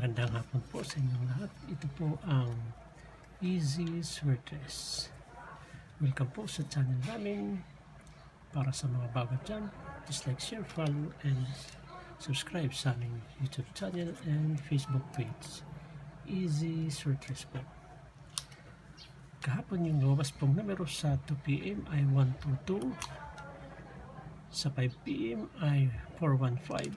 Magandang hapon po sa inyong lahat. Ito po ang Easy Sweatress. Welcome po sa channel namin. Para sa mga bago dyan, just like, share, follow, and subscribe sa aming YouTube channel and Facebook page. Easy Sweatress po. Kahapon yung lumabas pong numero sa 2 PM ay 122. Sa 5 PM ay 415.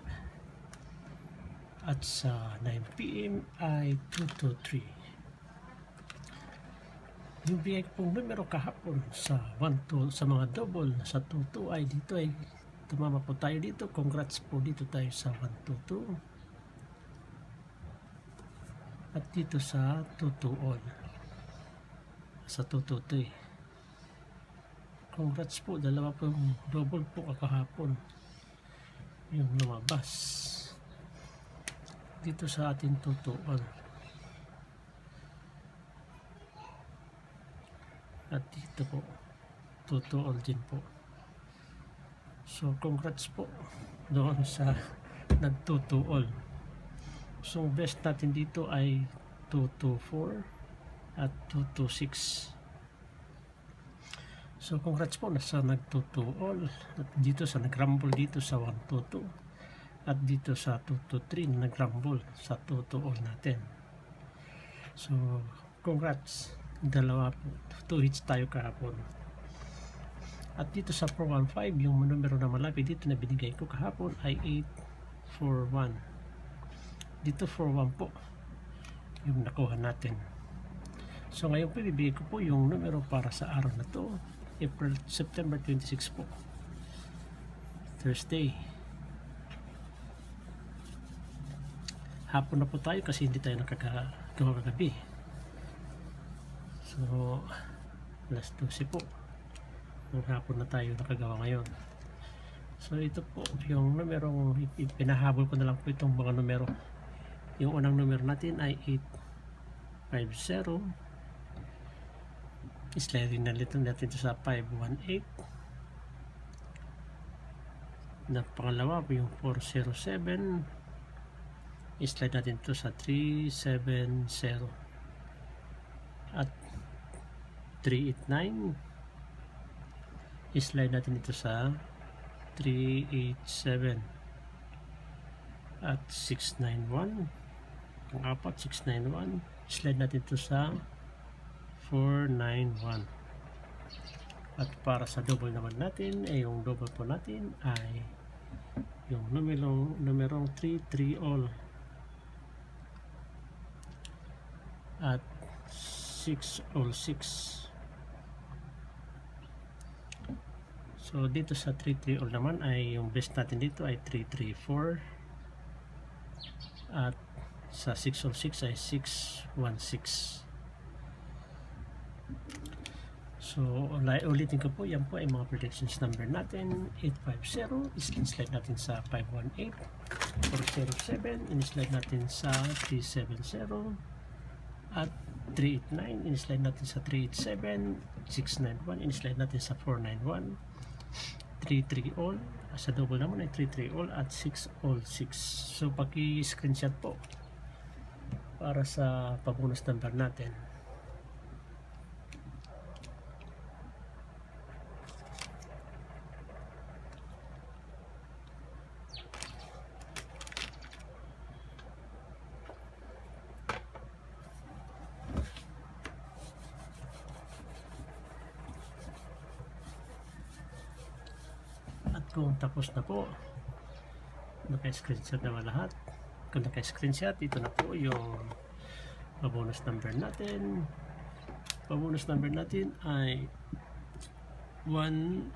At sa 9 PM ay 223. Yung bigay ko pong numero kahapon sa 12 sa mga double sa 22 ay dito ay tumama po tayo dito. Congrats po dito tayo sa 122. At dito sa 22 all. Sa 223. Congrats po, dalawa po yung double po kahapon. Yung lumabas. Dito sa ating tutuan. At dito po tutuan din po. So congrats po doon sa nagtutuol. So best natin dito ay 224 at 226. So congrats po nasa nagtutuol at dito sa nagrumble dito sa 122. At dito sa 223 na nag-rumble sa tutuol natin. So, congrats. Dalawa po. 2 hits tayo kahapon. At dito sa 415, yung numero na malapit dito na binigay ko kahapon ay 841. Dito 41 po yung nakuha natin. So, ngayon po bibigay ko po yung numero para sa araw na to. September 26 po. Thursday. Hapon na po tayo kasi hindi tayo nakagawa kagabi. So, alas 12 po. Ng hapon na tayo nakagawa ngayon. So, ito po yung numerong pinahabol ko na lang po itong mga numero. Yung unang numero natin ay 850. Sliding na little natin ito sa 518. Na pangalawa po yung 407. I-slide natin ito sa 370 at 389. I-slide natin ito sa 387 at 691. Ang apat 691. I-slide natin ito sa 491. At para sa double naman natin yung double po natin ay yung numerong 33 all at 6 all 6. So dito sa 33 all naman ay yung best natin dito ay 334 at sa 6 all 6 ay 616. So ulitin ko po, yan po ay mga predictions number natin. 850 is-slide natin sa 518. 407 in-slide natin sa 370 at 389 in-slide natin sa 387. 691 in-slide natin sa 491. 33 all sa double naman ay 33 all at 6 all 6. So paki-screenshot po para sa pabonus number natin. Kung tapos na po, naka-screenshot naman lahat. Kung naka-screenshot, ito na po yung bonus number natin. Bonus number natin ay 180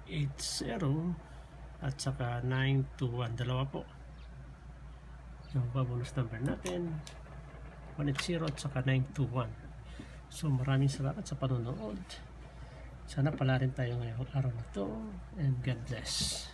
at saka 921. Dalawa po yung bonus number natin, 180 at saka 921. So maraming salamat sa panonood. Sana pala rin tayo ngayong araw na to, and God bless.